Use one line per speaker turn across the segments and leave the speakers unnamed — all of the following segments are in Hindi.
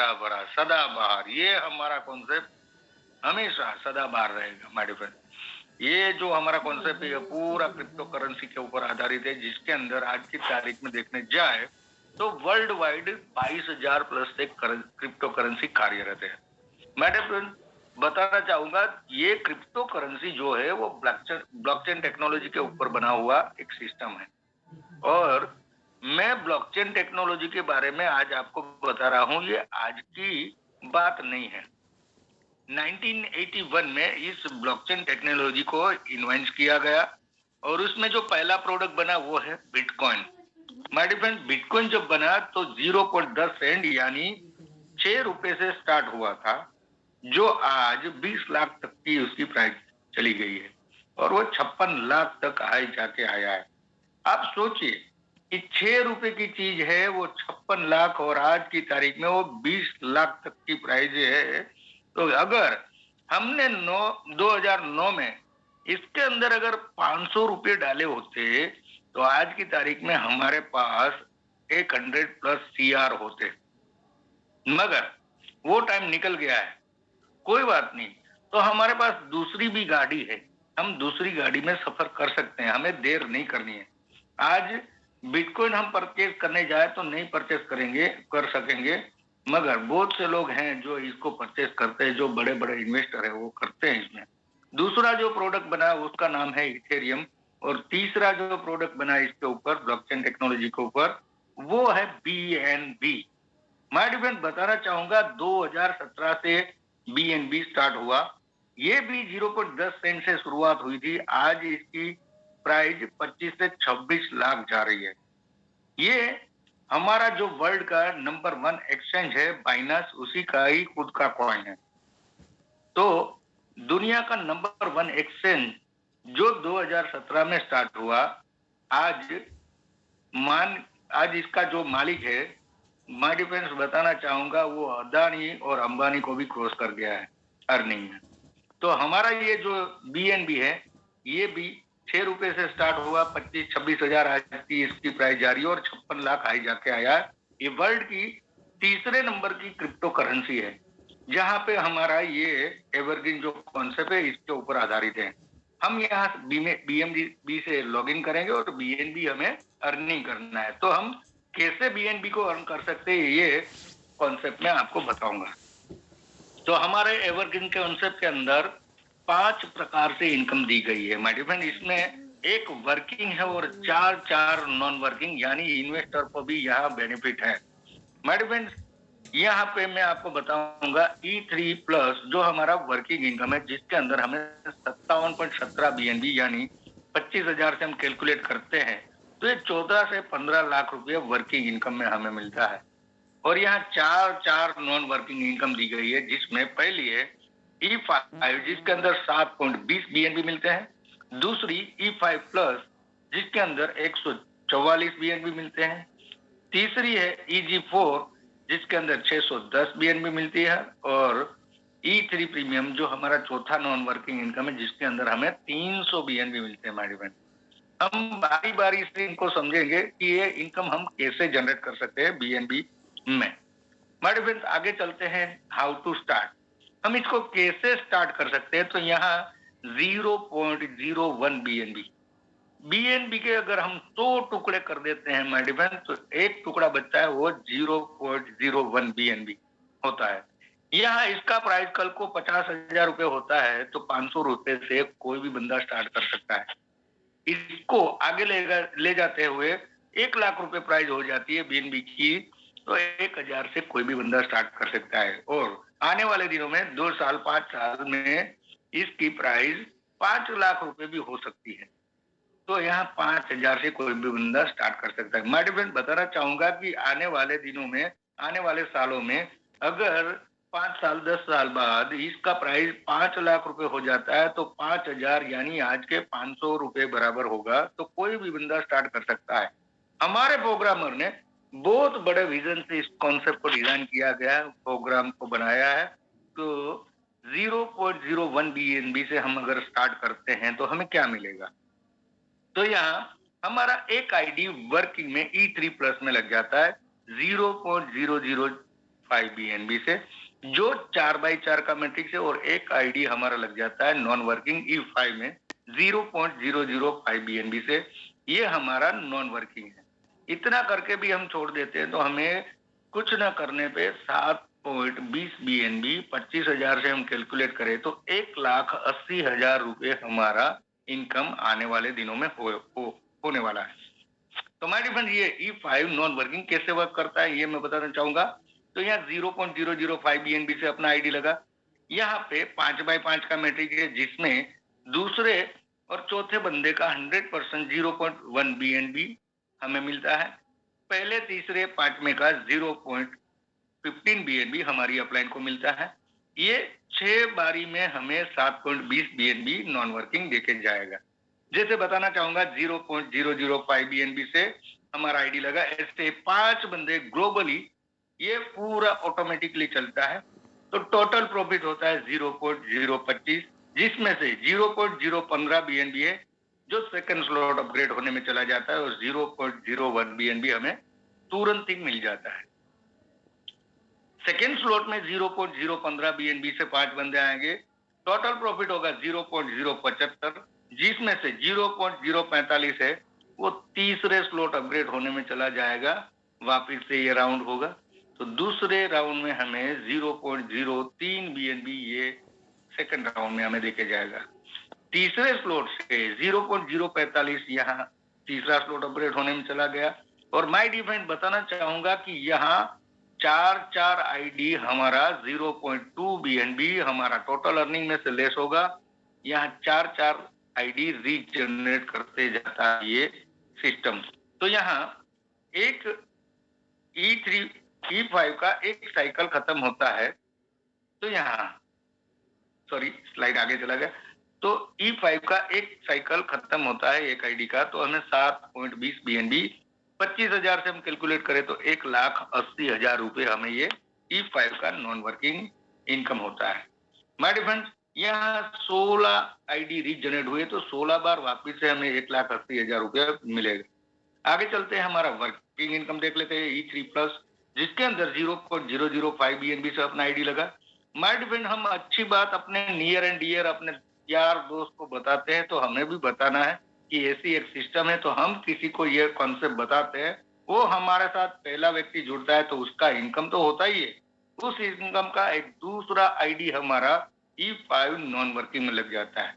हरा भरा सदाबहार, ये हमारा कॉन्सेप्ट हमेशा सदाबहार रहेगा माय डियर फ्रेंड। ये जो हमारा कॉन्सेप्ट है पूरा क्रिप्टो करेंसी के ऊपर आधारित है, जिसके अंदर आज की तारीख में देखने जाए तो वर्ल्ड वाइड 22,000 प्लस एक क्रिप्टो करेंसी कार्यरत है। माय डियर फ्रेंड, बताना चाहूंगा ये क्रिप्टो करेंसी जो है वो ब्लॉकचेन टेक्नोलॉजी के ऊपर बना हुआ एक सिस्टम है। और मैं ब्लॉकचेन टेक्नोलॉजी के बारे में आज आपको बता रहा हूं, ये आज की बात नहीं है। 1981 में इस ब्लॉकचेन टेक्नोलॉजी को इन्वेंट किया गया और उसमें जो पहला प्रोडक्ट बना वो है bitcoin. My dear friend, bitcoin जब बना तो 0.10 सेंट यानी 6 रुपए से स्टार्ट हुआ था, जो आज 20 लाख तक की उसकी प्राइस चली गई है और वो 56 लाख तक आए जाके आया है। आप सोचिए कि 6 रुपए की चीज है वो 56 लाख और आज की तारीख में वो 20 लाख तक की प्राइस है। तो अगर हमने 2009 में इसके अंदर अगर 500 रुपए डाले होते तो आज की तारीख में हमारे पास 100 प्लस CR होते, मगर वो टाइम निकल गया है। कोई बात नहीं, तो हमारे पास दूसरी भी गाड़ी है, हम दूसरी गाड़ी में सफर कर सकते हैं, हमें देर नहीं करनी है। आज बिटकॉइन हम परचेज करने जाए तो नहीं परचेज कर सकेंगे, मगर बहुत से लोग हैं जो इसको परचेज करते हैं, जो बड़े बड़े इन्वेस्टर है वो करते हैं इसमें। दूसरा जो प्रोडक्ट बना उसका नाम है इथेरियम और तीसरा जो प्रोडक्ट बना इसके ऊपर ब्लॉकचेन टेक्नोलॉजी के ऊपर वो है BNB। मैं डिफेंस बताना चाहूंगा 2017 से BNB स्टार्ट हुआ। ये भी 0.10 सेंट से शुरुआत हुई थी, आज इसकी प्राइस 25 से 26 लाख जा रही है। ये हमारा जो वर्ल्ड का नंबर 1 एक्सचेंज है बाइनांस, उसी का ही खुद का कॉइन है। तो दुनिया का नंबर 1 एक्सचेंज जो 2017 में स्टार्ट हुआ, आज आज इसका जो मालिक है, मैं डिफेंस बताना चाहूंगा वो अदानी और अंबानी को भी क्रॉस कर गया है अर्निंग में। तो हमारा ये जो BNB है ये भी 6 रुपए से स्टार्ट हुआ, 25-26 हजार आज की इसकी प्राइस जा रही है और 56 लाख आई जाके आया। ये वर्ल्ड की तीसरे नंबर की क्रिप्टो करेंसी है, जहां पे हमारा ये एवरग्रीन जो कॉन्सेप्ट है इसके ऊपर आधारित है। हम यहाँ BNB से लॉगिन करेंगे और BNB हमें अर्निंग करना है, तो हम कैसे BNB को अर्न कर सकते हैं ये कॉन्सेप्ट में आपको बताऊंगा। तो हमारे एवरग्रीन के कॉन्सेप्ट के अंदर 5 प्रकार से इनकम दी गई है माय डियर फ्रेंड। इसमें एक वर्किंग है और 4 नॉन वर्किंग यानी इन्वेस्टर को भी यहाँ बेनिफिट है माय डियर फ्रेंड। यहाँ पे मैं आपको बताऊंगा E3 प्लस जो हमारा वर्किंग इनकम है, जिसके अंदर हमें 57.17 BNB यानी 25,000 से हम कैलकुलेट करते हैं तो ये 14 से 15 लाख रुपए वर्किंग इनकम में हमें मिलता है। और यहाँ चार नॉन वर्किंग इनकम दी गई है, जिसमें पहली है E5 जिसके अंदर 7.20 BNB मिलते हैं। दूसरी E5 प्लस जिसके अंदर 144 BNB मिलते हैं। तीसरी है EG4 जिसके अंदर 610 BNB मिलती है। और E3 प्रीमियम जो हमारा चौथा नॉन वर्किंग इनकम है, जिसके अंदर हमें 300 BNB मिलते हैं माय फ्रेंड। हम बारी बारी से इनको समझेंगे कि ये इनकम हम कैसे जनरेट कर सकते हैं BNB में। माय फ्रेंड्स, आगे चलते हैं हाउ टू स्टार्ट। हम इसको कैसे स्टार्ट कर सकते हैं, तो यहाँ 0.01 BNB के अगर हम 100 टुकड़े कर देते हैं माय फ्रेंड्स, तो एक टुकड़ा बचता है वो 0.01 BNB होता है। यहाँ इसका प्राइस कल को 50,000 रुपए होता है तो 500 रुपए से कोई भी बंदा स्टार्ट कर सकता है। इसको आगे ले जाते हुए 1 लाख रुपए प्राइस हो जाती है BNB की, तो 1,000 से कोई भी बंदा स्टार्ट कर सकता है। और आने वाले दिनों में 2 साल 5 साल में इसकी प्राइस 5 लाख रुपए भी हो सकती है। तो यहाँ 5,000 से कोई भी बंदा स्टार्ट कर सकता है। मैं डिफरेंस बताना चाहूंगा कि आने वाले दिनों में, आने वाले सालों में अगर 5 साल 10 साल बाद इसका प्राइस 5 लाख रुपए हो जाता है तो 5,000 यानी आज के 500 रुपए बराबर होगा, तो कोई भी बंदा स्टार्ट कर सकता है। हमारे प्रोग्रामर ने बहुत बड़े विजन से इस कॉन्सेप्ट को डिजाइन किया गया है, प्रोग्राम को बनाया है। तो 0.01 BNB से हम अगर स्टार्ट करते हैं तो हमें क्या मिलेगा, तो यहाँ हमारा एक आईडी वर्किंग में E3 प्लस में लग जाता है 5 BNB से, जो 4x4 का मैट्रिक्स है, और एक आईडी हमारा लग जाता है नॉन वर्किंग E5 में 0.005 BNB से, ये हमारा नॉन वर्किंग है। इतना करके भी हम छोड़ देते हैं तो हमें कुछ ना करने पे 7.20 BNB 25,000 से हम कैलकुलेट करें तो 1,80,000 रुपए हमारा इनकम आने वाले दिनों में होने वाला है। तो माय डियर फ्रेंड, ये E5 नॉन वर्किंग कैसे वर्क करता है ये मैं बताना चाहूंगा। तो यहाँ 0.005 BNB से अपना आईडी लगा। यहाँ पे 5x5 का मैट्रिक्स है जिसमें दूसरे और चौथे बंदे का 100% 0.1 BNB हमें मिलता है। पहले तीसरे पांचवें का 0.15 BNB हमारी अपलाइन को मिलता है। ये 6 बारी में हमें 7.20 BNB नॉन वर्किंग देके जाएगा। जैसे बताना चाहूंगा 0.005 BNB से हमारा आईडी लगा। ऐसे 5 बंदे ग्लोबली ये पूरा ऑटोमेटिकली चलता है। तो टोटल प्रॉफिट होता है 0.025, जिसमें से 0.015 BNB है जो सेकंड स्लॉट अपग्रेड होने में चला जाता है, और 0.01 BNB हमें तुरंत ही मिल जाता है। सेकेंड स्लॉट में 0.015 BNB से 5 बंदे आएंगे। टोटल प्रॉफिट होगा 0.075, जिसमें से 0.045 है वो तीसरे स्लॉट अपग्रेड होने में चला जाएगा। वापिस से ये राउंड होगा तो दूसरे राउंड में हमें 0.03 BNB ये सेकंड राउंड में हमें देके जाएगा। तीसरे स्लॉट से 0.045 यहाँ तीसरा स्लॉट अपग्रेड होने में चला गया। और माय डियर फ्रेंड, बताना चाहूंगा कि यहाँ 4 आईडी हमारा 0.2 BNB हमारा टोटल अर्निंग में से लेस होगा। यहाँ 4 आईडी रीजनरेट करते जाता है ये सिस्टम। तो यहाँ एक E5 का एक साइकिल खत्म होता है। तो यहाँ सॉरी स्लाइड आगे चला गया। तो E5 का एक साइकिल खत्म होता है एक आईडी का, तो हमें 7.20 BNB 25,000 से हम कैलकुलेट करें तो 1,80,000 रुपए हमें ये E5 का नॉन वर्किंग इनकम होता है। माय डियर फ्रेंड्स, यहाँ 16 आईडी रीजनरेट हुए तो 16 बार वापिस से हमें 1,80,000 रुपया मिलेगा। आगे चलते हैं, हमारा वर्किंग इनकम देख लेते हैं E3 प्लस, जिसके अंदर 0.005 BNB से अपना आईडी लगा। माय डियर फ्रेंड, हम अच्छी बात अपने नियर एंड डियर अपने यार दोस्त को बताते हैं तो हमें भी बताना है कि ऐसी एक सिस्टम है। तो हम किसी को ये कॉन्सेप्ट बताते हैं, वो हमारे साथ पहला व्यक्ति जुड़ता है तो उसका इनकम तो होता ही है, उस इनकम का एक दूसरा आईडी हमारा E5 नॉन वर्किंग में लग जाता है।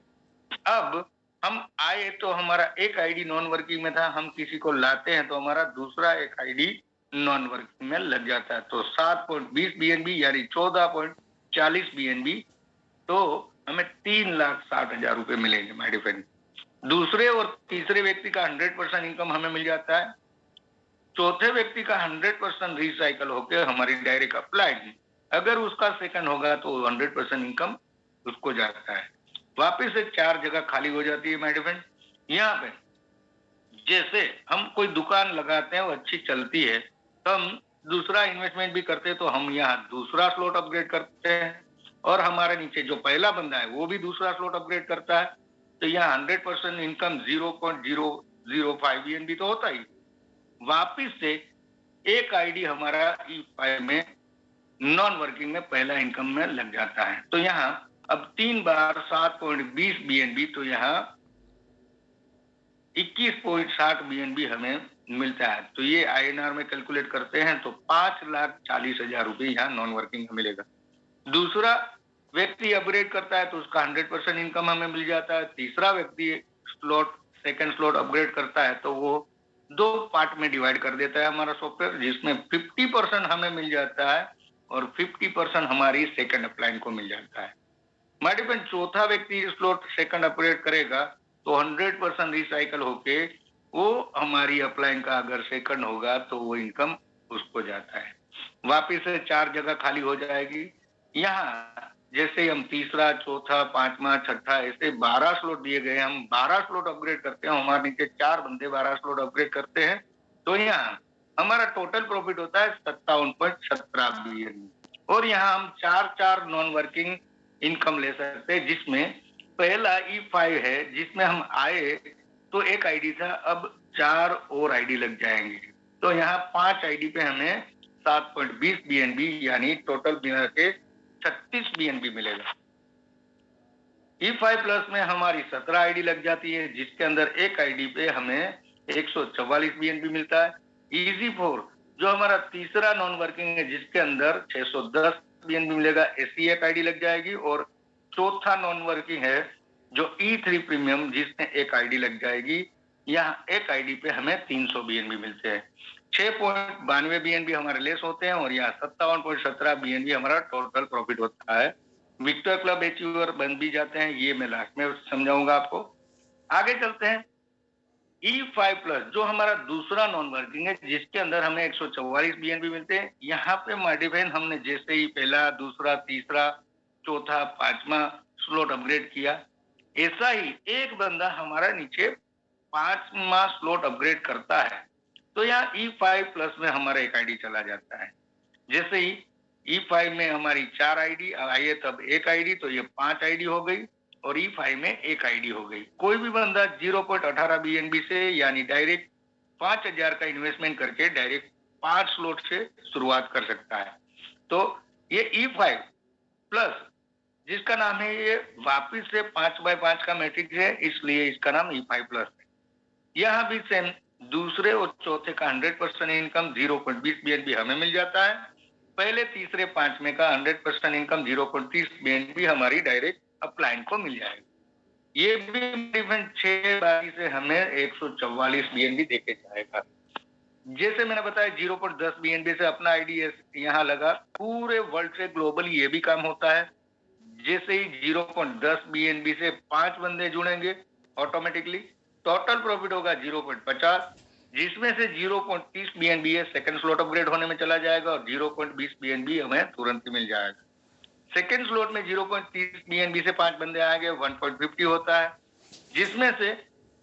अब हम आए तो हमारा एक आईडी नॉन वर्किंग में था, हम किसी को लाते हैं तो हमारा दूसरा एक आईडी नॉन वर्किंग में लग जाता है। तो 7.20 BNB यानी 14.40 BNB, तो हमें 3,60,000 रुपए मिलेंगे माय डियर फ्रेंड। दूसरे और तीसरे व्यक्ति का 100% इनकम हमें मिल जाता है। चौथे व्यक्ति का 100% रिसाइकल होकर हमारी डायरेक्ट अप्लाइड, अगर उसका सेकंड होगा तो 100% इनकम उसको जाता है। वापिस से 4 जगह खाली हो जाती है माय डियर फ्रेंड। यहाँ पे जैसे हम कोई दुकान लगाते हैं वो अच्छी चलती है, तो हम दूसरा इन्वेस्टमेंट भी करते हैं तो हम यहाँ दूसरा स्लॉट अपग्रेड करते हैं, और हमारे नीचे जो पहला बंदा है वो भी दूसरा स्लॉट अपग्रेड करता है। तो यहाँ 100% इनकम 0.005 BNB तो होता ही। वापिस से एक आईडी हमारा E5 में नॉन वर्किंग में पहला इनकम में लग जाता है। तो यहाँ अब 3 बार 7.20 BNB, तो यहाँ 21.60 BNB हमें मिलता है। तो ये INR में कैलकुलेट करते हैं तो 5,40,000 रुपए यहाँ नॉन वर्किंग में मिलेगा। दूसरा व्यक्ति अपग्रेड करता है तो उसका 100% इनकम हमें मिल जाता है। तीसरा व्यक्ति सेकंड स्लॉट अपग्रेड करता है तो वो 2 पार्ट में डिवाइड कर देता है हमारा सॉफ्टवेयर, जिसमें 50% हमें मिल जाता है और 50% हमारी सेकंड अपलाइन को मिल जाता है। माय डियर फ्रेंड, चौथा व्यक्ति स्लॉट सेकंड अपग्रेड करेगा तो 100% रिसाइकल होके वो हमारी अपलाइन का अगर सेकंड होगा तो वो इनकम उसको जाता है। वापिस से 4 जगह खाली हो जाएगी। यहाँ जैसे हम तीसरा, चौथा, पांचवा, छठा ऐसे 12 स्लॉट दिए गए, हम 12 स्लॉट अपग्रेड करते हैं, हमारे नीचे 4 बंदे 12 स्लॉट अपग्रेड करते हैं, तो यहाँ हमारा टोटल प्रॉफिट होता है 57.17 BNB। और यहाँ हम 4 नॉन वर्किंग इनकम ले सकते हैं, जिसमें पहला E5 है जिसमें हम आए तो एक आईडी था, अब 4 और आईडी लग जाएंगे। तो यहाँ 5 आईडी पे हमें 7.20 BNB यानी टोटल मिला के 36 BNB मिलेगा। E5 प्लस में हमारी 17 आईडी लग जाती है, जिसके अंदर एक आईडी पे हमें 144 BNB मिलता है। EZ4 जो हमारा तीसरा नॉन वर्किंग है, जिसके अंदर 610 BNB मिलेगा, ऐसी एक आईडी लग जाएगी। और चौथा नॉन वर्किंग है जो E3 प्रीमियम, जिसमें एक आईडी लग जाएगी। यहाँ एक आईडी पे हमें 300 BNB मिलते हैं। 6.92 BNB हमारे लेस होते हैं और यहाँ 57.17 BNB हमारा टोटल प्रॉफिट होता है। विक्टर क्लब अचीवर बन भी जाते हैं, ये मैं लास्ट में समझाऊंगा आपको। आगे चलते हैं। E5 प्लस जो हमारा दूसरा नॉन वर्किंग है, जिसके अंदर हमें 144 BNB मिलते हैं। यहाँ पे मॉडिफाइन हमने जैसे ही पहला, दूसरा, तीसरा, चौथा, पांचवा स्लॉट अपग्रेड किया, ऐसा ही एक बंदा हमारा नीचे 5वां स्लॉट अपग्रेड करता है, तो यहाँ E5 प्लस में हमारा एक आईडी चला जाता है। जैसे ही E5 में हमारी 4 आईडी आई है, तब एक आईडी, तो ये 5 आईडी हो गई। और E5 में एक आईडी हो गई। कोई भी बंदा 0.18 BNB से यानी डायरेक्ट 5000 का इन्वेस्टमेंट करके डायरेक्ट 5 स्लॉट से शुरुआत कर सकता है। तो ये E5 प्लस, जिसका नाम है, ये वापिस से 5x5 का मैट्रिक्स है, इसलिए इसका नाम E5 प्लस है। यहाँ भी सेम दूसरे और चौथे का 100% इनकम 0.20 BNB हमें मिल जाता है। पहले, तीसरे, पांचवें का 100% इनकम 0.30 BNB हमारी डायरेक्ट अपलाइन को मिल जाएगा। ये भी डिफरेंट 6 बारी से हमें 144 BNB देके जाएगा। जैसे मैंने बताया 0.10 BNB से अपना आईडी यहाँ लगा। पूरे वर्ल्ड से ग्लोबली ये भी काम होता है। जैसे ही 0.10 BNB से 5 बंदे जुड़ेंगे, ऑटोमेटिकली टोटल प्रॉफिट होगा 0.50, जिसमें से 0.30 BNB है सेकंड स्लॉट अपग्रेड होने में चला जाएगा और 0.20 BNB हमें तुरंत ही मिल जाएगा। सेकंड स्लॉट में 0.30 BNB से 5 बंदे आएंगे, 1.50 होता है, जिसमें से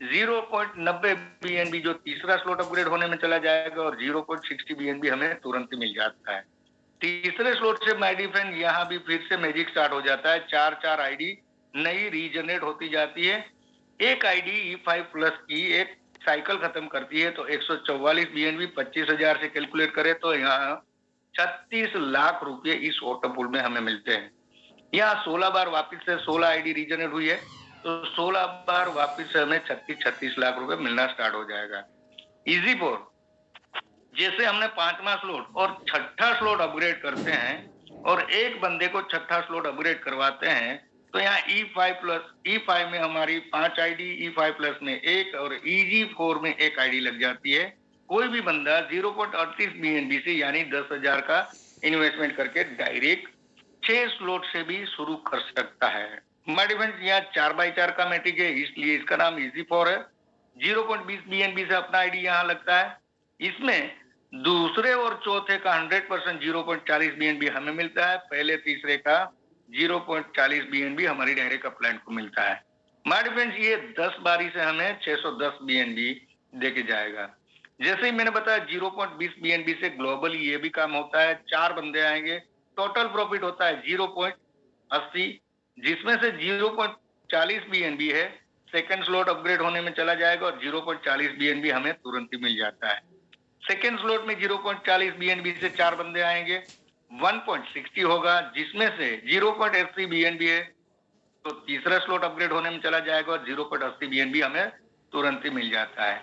0.90 BNB जो तीसरा स्लॉट अपग्रेड होने में चला जाएगा और 0.60 BNB हमें तुरंत ही मिल जाता है। तीसरे स्लॉट से मॉडिफाइन यहाँ भी फिर से मैजिक स्टार्ट हो जाता है। 4 आईडी नई रीजनरेट होती जाती है। एक आईडी E5 प्लस की एक साइकिल खत्म करती है, तो 144 BNB 25,000 से कैलकुलेट करें तो यहाँ 36 लाख रुपए इस ऑटो पूल में हमें मिलते हैं। यहाँ 16 बार वापिस से 16 आईडी रीजनरेट हुई है, तो 16 बार वापिस से हमें 36 लाख रुपए मिलना स्टार्ट हो जाएगा। EZ4 जैसे हमने 5वां स्लॉट और 6ठा स्लॉट अपग्रेड करते हैं और एक बंदे को 6ठा स्लॉट अपग्रेड करवाते हैं, तो यहाँ E5 में हमारी 5 आईडी, E5 प्लस में एक और EZ4 में एक आईडी लग जाती है। कोई भी बंदा 0.38 BNB से यानी 10,000 का इन्वेस्टमेंट करके डायरेक्ट 6 स्लॉट से भी शुरू कर सकता है। मॉडिफाइन यहाँ 4x4 का मैट्रिक है, इसलिए इसका नाम EZ4 है। 0.20 BNB से अपना आईडी यहाँ लगता है। इसमें दूसरे और चौथे का 100% 0.40 BNB हमें मिलता है। पहले, तीसरे का 0.40 BNB हमारी डायरेक्ट अपलाइन को मिलता है। मॉडिफाइन ये 10 बारी से हमें 610 BNB देके जाएगा। जैसे ही मैंने बताया 0.20 BNB से ग्लोबली ये भी काम होता है। 4 बंदे आएंगे, टोटल प्रॉफिट होता है 0.80, जिसमें से 0.40 BNB है सेकंड स्लॉट अपग्रेड होने में चला जाएगा और 0.40 BNB हमें तुरंत ही मिल जाता है। सेकंड स्लॉट में 0.40 BNB से 4 बंदे आएंगे, 1.60 होगा, जिसमें से 0.80 BNB है, तो तीसरा स्लॉट अपग्रेड होने में चला जाएगा और 0.80 BNB हमें तुरंत ही मिल जाता है।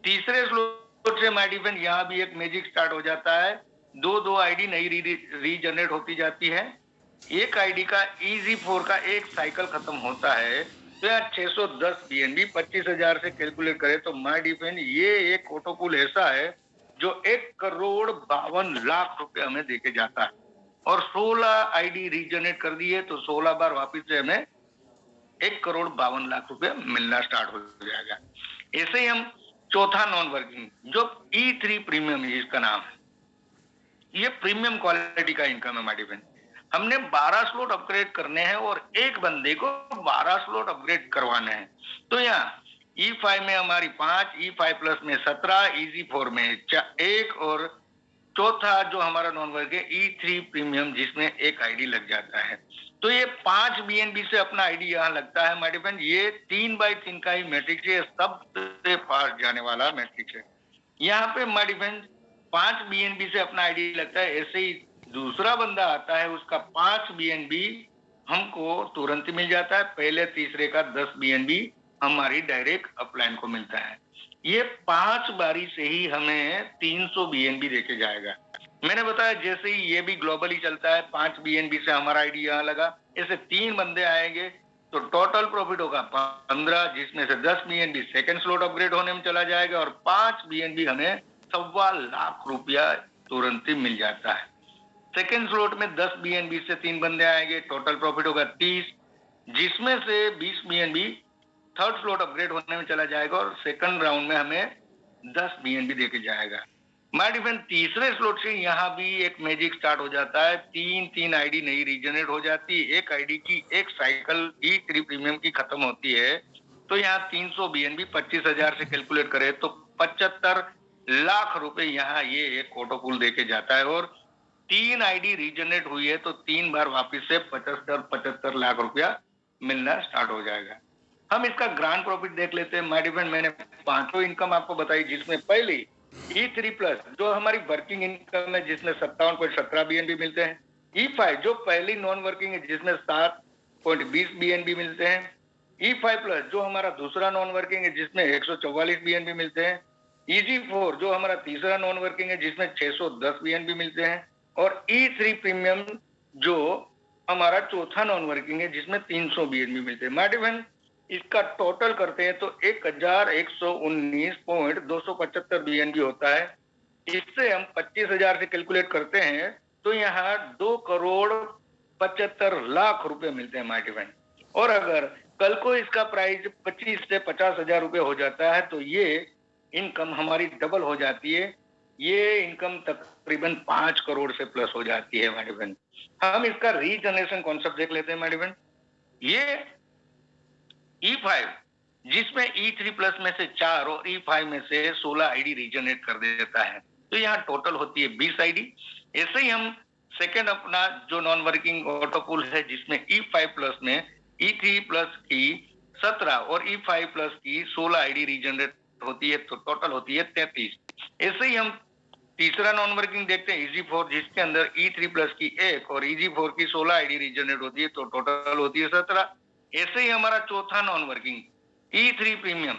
तीसरे स्लॉट से मॉडिफाइन यहाँ भी एक मैजिक स्टार्ट हो जाता है। 2 आईडी नई रीजनरेट होती जाती है। एक आईडी का EZ4 का एक साइकिल खत्म होता है, तो यार 610 BNB 25,000 से कैलकुलेट करें तो मॉडिफाइन ये एक ऑटो पूल ऐसा है जो 1,52,00,000 रुपए हमें देके जाता है। और 16 आईडी रीजनरेट कर दी है, तो 16 बार वापिस से हमें 1,52,00,000 रुपए मिलना स्टार्ट हो जाएगा। ऐसे ही हम चौथा नॉन वर्किंग जो E3 प्रीमियम है, इसका नाम है, ये प्रीमियम क्वालिटी का इनकम है। मॉडिफाइन हमने 12 स्लॉट अपग्रेड करने हैं और एक बंदे को 12 स्लॉट अपग्रेड करवाने हैं। तो यहाँ E5 में हमारी 5, E5 प्लस में 17, EZ4 में 1 और चौथा जो हमारा नॉन वर्क है E3 प्रीमियम, जिसमें एक आईडी लग जाता है। तो ये 5 BNB से अपना आईडी यहाँ लगता है। मॉडिफाइन ये 3x3 का ही मैट्रिक्स है, सबसे फास्ट जाने वाला मैट्रिक्स है। यहाँ पे मॉडिफाइन 5 बीएनबी से अपना आईडी लगता है, ऐसे ही दूसरा बंदा आता है, उसका 5 बीएनबी हमको तुरंत मिल जाता है, पहले तीसरे का 10 बीएनबी हमारी डायरेक्ट अपलाइन को मिलता है। ये 5 बारी से ही हमें 300 बीएनबी देके जाएगा। मैंने बताया जैसे ही ये भी ग्लोबली चलता है, 5 बीएनबी से हमारा आईडी यहाँ लगा, ऐसे 3 बंदे आएंगे तो टोटल प्रॉफिट होगा 15, जिसमें से 10 बीएनबी सेकंड स्लॉट अपग्रेड होने में चला जाएगा और 5 बीएनबी हमें 1.25 लाख रुपया तुरंत ही मिल जाता है। सेकेंड स्लॉट में 10 बीएनबी से 3 बंदे आएंगे, टोटल प्रॉफिट होगा 30, जिसमें से 20 बीएनबी थर्ड स्लॉट अपग्रेड होने में चला जाएगा और सेकंड राउंड में हमें 10 बीएनबी देके जाएगा। माय डिफरेंट तीसरे स्लॉट से यहाँ भी एक मैजिक स्टार्ट हो जाता है, 3 आईडी नई रीजनरेट हो जाती है, एक आईडी की एक साइकिल E3 प्रीमियम की खत्म होती है, तो यहाँ 300 बीएनबी 25,000 से कैलकुलेट करे तो 75 लाख रुपए यहाँ ये एक ऑटो पूल देके जाता है और 3 आईडी रीजनरेट हुई है तो 3 बार वापिस से 75 लाख रुपया मिलना स्टार्ट हो जाएगा। हम इसका ग्रांड प्रॉफिट देख लेते हैं। माय डिफरेंट मैंने 5 इनकम आपको बताई, जिसमें पहली E3 प्लस जो हमारी वर्किंग इनकम है, जिसमें 57.17 बीएनबी मिलते हैं। E5 जो पहली नॉन वर्किंग है, जिसमें 7.20 बीएनबी मिलते हैं। E5 प्लस जो हमारा दूसरा नॉन वर्किंग है, जिसमें 144 बीएनबी मिलते हैं। EG4 जो हमारा तीसरा नॉन वर्किंग है, जिसमें 610 बीएनबी मिलते हैं और E3 प्रीमियम जो हमारा चौथा नॉन वर्किंग है, जिसमें 300 बीएनबी मिलते हैं। माय डिफरेंट इसका टोटल करते हैं तो 1119.275 बीएनबी होता है। इससे हम 25,000 से कैलकुलेट करते हैं तो यहाँ 2,75,00,000 रुपए मिलते हैं माय डिफरेंट। और अगर कल को इसका प्राइस 25 से 50,000 रुपए हो जाता है तो ये इनकम हमारी डबल हो जाती है, ये इनकम तकरीबन 5 करोड़ से प्लस हो जाती है माय डिफरेंट। हम इसका रीजनरेशन कॉन्सेप्ट देख लेते हैं माय डिफरेंट। ये E5 जिसमें E3 प्लस में से 4 और E5 में से 16 आईडी रीजनरेट कर देता है, तो यहाँ टोटल होती है 20 आईडी। ऐसे ही हम सेकेंड अपना जो नॉन वर्किंग ऑटो पूल है, जिसमें E5 प्लस में E3 प्लस की 17 और E5 प्लस की 16 आईडी रीजनरेट होती है, तो टोटल होती है 33। ऐसे ही हम तीसरा नॉन वर्किंग देखते हैं EG4, जिसके अंदर E3 प्लस की 1 और EG4 की 16 आईडी रीजनरेट होती है, तो टोटल होती है 17। ऐसे ही हमारा चौथा non working E3 premium,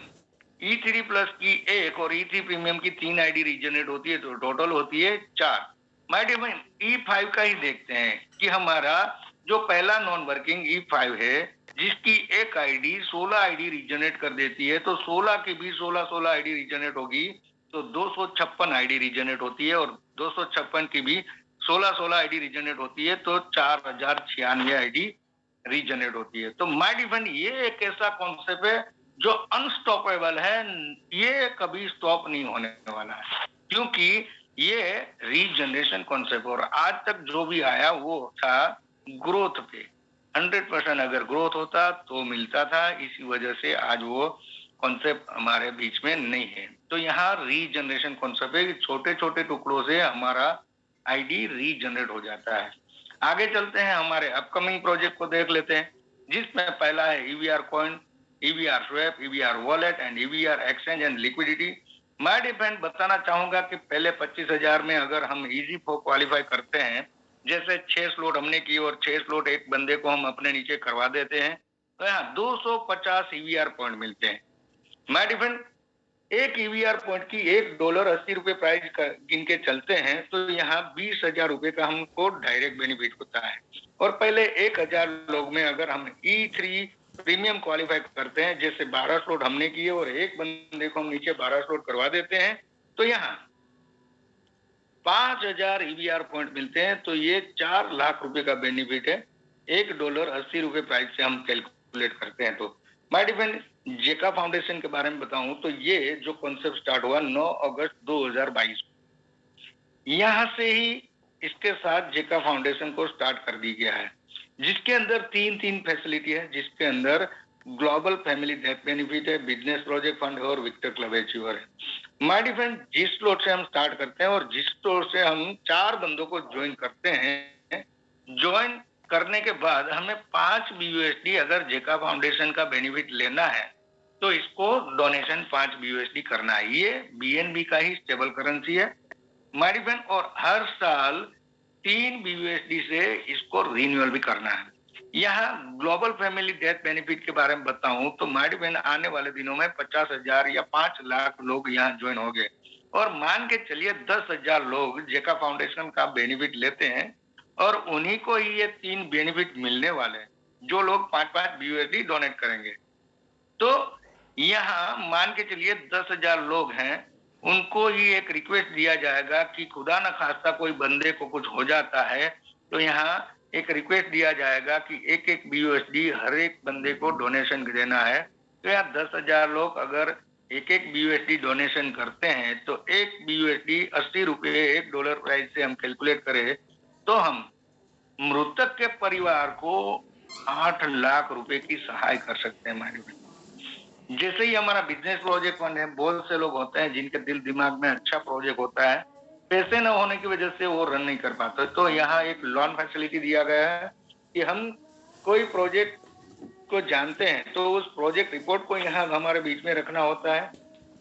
E3 plus की 1 और E3 प्रीमियम की 3 आईडी रीजनरेट होती है, तो टोटल होती है 4। माय डियर E5 का ही देखते हैं कि हमारा जो पहला नॉन वर्किंग E5 है, जिसकी एक आईडी 16 आईडी रीजनरेट कर देती है, तो 16 की भी 16 आईडी रीजनरेट होगी तो 256 आईडी रीजनरेट होती है और 256 की भी 16 आईडी रीजनरेट होती है तो 4096 आईडी रीजनरेट होती है। तो माय डिफरेंट ये एक ऐसा कॉन्सेप्ट है जो अनस्टॉपेबल है, ये कभी स्टॉप नहीं होने वाला है, क्योंकि ये रीजनरेशन कॉन्सेप्ट और आज तक जो भी आया वो था ग्रोथ पे। 100% अगर ग्रोथ होता तो मिलता था, इसी वजह से आज वो कॉन्सेप्ट हमारे बीच में नहीं है। तो यहाँ रीजनरेशन कॉन्सेप्ट है, छोटे छोटे टुकड़ों से हमारा आईडी रीजनरेट हो जाता है। आगे चलते हैं, हमारे अपकमिंग प्रोजेक्ट को देख लेते हैं, जिसमें पहला है EVR coin, EVR swap, EVR wallet and EVR exchange and liquidity. मैं डिपेंड बताना चाहूंगा कि पहले 25,000 में अगर हम EG4 क्वालिफाई करते हैं, जैसे 6 स्लॉट हमने की और 6 स्लॉट एक बंदे को हम अपने नीचे करवा देते हैं, तो यहाँ 250 EVR पॉइंट मिलते हैं। मैं डिपेंड एक EVR पॉइंट की $1.80 प्राइस गिन के चलते हैं तो यहाँ 20,000 रुपए का हमको डायरेक्ट बेनिफिट होता है। और पहले 1,000 लोग में अगर हम E3 प्रीमियम क्वालिफाई करते हैं, जैसे 12 स्लॉट हमने किए और एक बंदे को हम नीचे 12 स्लॉट करवा देते हैं, तो यहाँ 5,000 EVR पॉइंट मिलते हैं, तो ये 4 लाख रुपए का बेनिफिट है। $1.80 प्राइस से हम कैलकुलेट करते हैं। तो माय डिफरेंट जेका फाउंडेशन के बारे में बताऊं तो ये जो कॉन्सेप्ट स्टार्ट हुआ 9 अगस्त 2022, यहां से ही इसके साथ जेका फाउंडेशन को स्टार्ट कर दी गया है, जिसके अंदर तीन फैसिलिटी है, जिसके अंदर ग्लोबल फैमिली डेथ बेनिफिट है, बिजनेस प्रोजेक्ट फंड है और विक्टर क्लब एचीवर है। माय डिफरेंट जिस स्लॉट से हम स्टार्ट करते हैं और जिस स्लॉट से हम 4 बंदों को ज्वाइन करते हैं, ज्वाइन करने के बाद हमें 5 BUSD अगर जेका फाउंडेशन का बेनिफिट लेना है तो इसको डोनेशन 5 BUSD करना है। ये BNB का ही स्टेबल करेंसी है माय फ्रेंड, और हर साल 3 BUSD से इसको रिन्यूअल भी करना है। यहाँ ग्लोबल फैमिली डेथ बेनिफिट के बारे में बताऊं तो माय फ्रेंड आने वाले दिनों में 50,000 या 5 लाख लोग यहाँ ज्वाइन हो गए, और मान के चलिए 10,000 लोग जेका फाउंडेशन का बेनिफिट लेते हैं, और उन्हीं को ही ये 3 बेनिफिट मिलने वाले हैं, जो लोग 5-5 BUSD डोनेट करेंगे। तो यहाँ मान के चलिए 10,000 लोग हैं, उनको ही एक रिक्वेस्ट दिया जाएगा कि खुदा न खास्ता कोई बंदे को कुछ हो जाता है, तो यहाँ एक रिक्वेस्ट दिया जाएगा कि एक एक BUSD हर एक बंदे को डोनेशन देना है। तो यहाँ 10,000 लोग अगर एक एक BUSD डोनेशन करते हैं तो एक BUSD 80 रुपये, $1 प्राइस से हम कैलकुलेट करें तो हम मृतक के परिवार को 8 लाख रुपए की सहाय कर सकते हैं हमारे। जैसे ही हमारा बिजनेस प्रोजेक्ट फंड है, बहुत से लोग होते हैं जिनके दिल दिमाग में अच्छा प्रोजेक्ट होता है, पैसे न होने की वजह से वो रन नहीं कर पाते, तो यहाँ एक लोन फैसिलिटी दिया गया है कि हम कोई प्रोजेक्ट को जानते हैं तो उस प्रोजेक्ट रिपोर्ट को यहाँ हमारे बीच में रखना होता है,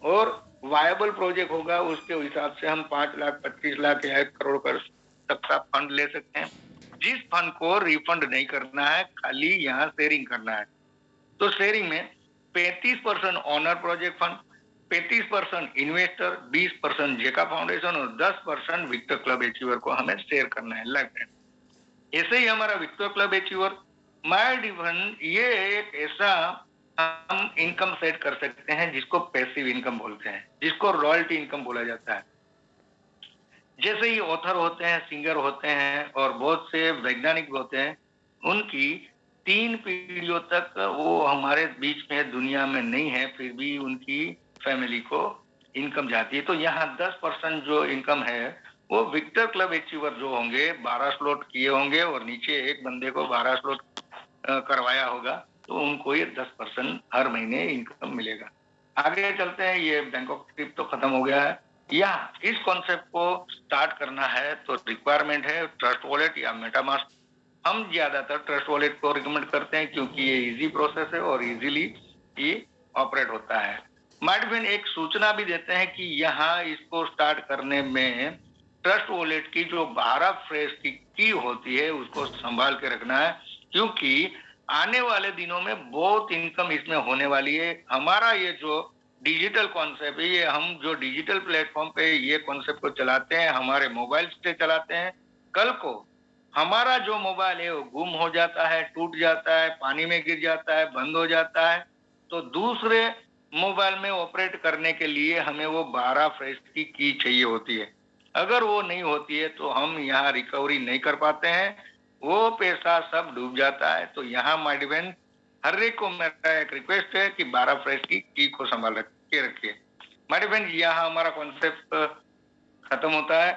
और वायबल प्रोजेक्ट होगा उसके हिसाब से हम 5 लाख, 25 लाख या 1 करोड़ तक का फंड ले सकते हैं, जिस फंड को रिफंड नहीं करना है, खाली यहाँ शेयरिंग करना है। तो शेयरिंग में 35% ओनर प्रोजेक्ट फंड, 35% इन्वेस्टर, 20% जेका फाउंडेशन और 10% विक्टर क्लब अचीवर को हमें शेयर करना है लाइफ टाइम। ऐसे ही हमारा victor club achiever my different, ये एक ऐसा हम इनकम सेट कर सकते हैं जिसको पैसिव इनकम बोलते हैं, जिसको रॉयल्टी इनकम बोला जाता है। जैसे ही ऑथर होते हैं, सिंगर होते हैं और बहुत से वैज्ञानिक होते हैं, उनकी 3 पीढ़ियों तक वो हमारे बीच में दुनिया में नहीं है, फिर भी उनकी फैमिली को इनकम जाती है। तो यहाँ 10% जो इनकम है वो विक्टर क्लब अचीवर जो होंगे, 12 स्लॉट किए होंगे और नीचे एक बंदे को 12 स्लॉट करवाया होगा, तो उनको ये 10% हर महीने इनकम मिलेगा। आगे चलते हैं, ये बैंकॉक ट्रिप तो खत्म हो गया है। या इस कॉन्सेप्ट को स्टार्ट करना है तो रिक्वायरमेंट है ट्रस्ट वॉलेट या मेटामास्क। हम ज्यादातर ट्रस्ट वॉलेट को रिकमेंड करते हैं क्योंकि ये इजी प्रोसेस है और इजीली ये ऑपरेट होता है। माइडफिन एक सूचना भी देते हैं कि यहाँ इसको स्टार्ट करने में ट्रस्ट वॉलेट की जो 12 फ्रेज की होती है उसको संभाल के रखना है, क्योंकि आने वाले दिनों में बहुत इनकम इसमें होने वाली है। हमारा ये जो डिजिटल कॉन्सेप्ट है, ये हम जो डिजिटल प्लेटफॉर्म पे ये कॉन्सेप्ट को चलाते हैं, हमारे मोबाइल से चलाते हैं। कल को हमारा जो मोबाइल है वो गुम हो जाता है, टूट जाता है, पानी में गिर जाता है, बंद हो जाता है, तो दूसरे मोबाइल में ऑपरेट करने के लिए हमें वो 12 फ्रेश की चाहिए होती है। अगर वो नहीं होती है तो हम यहाँ रिकवरी नहीं कर पाते हैं, वो पैसा सब डूब जाता है। तो यहाँ माय डिफेंस हर एक को मेरा एक रिक्वेस्ट है कि 12 फ्रेश की को संभाल के रखिए। माय डिफेंस यहाँ हमारा कॉन्सेप्ट खत्म होता है।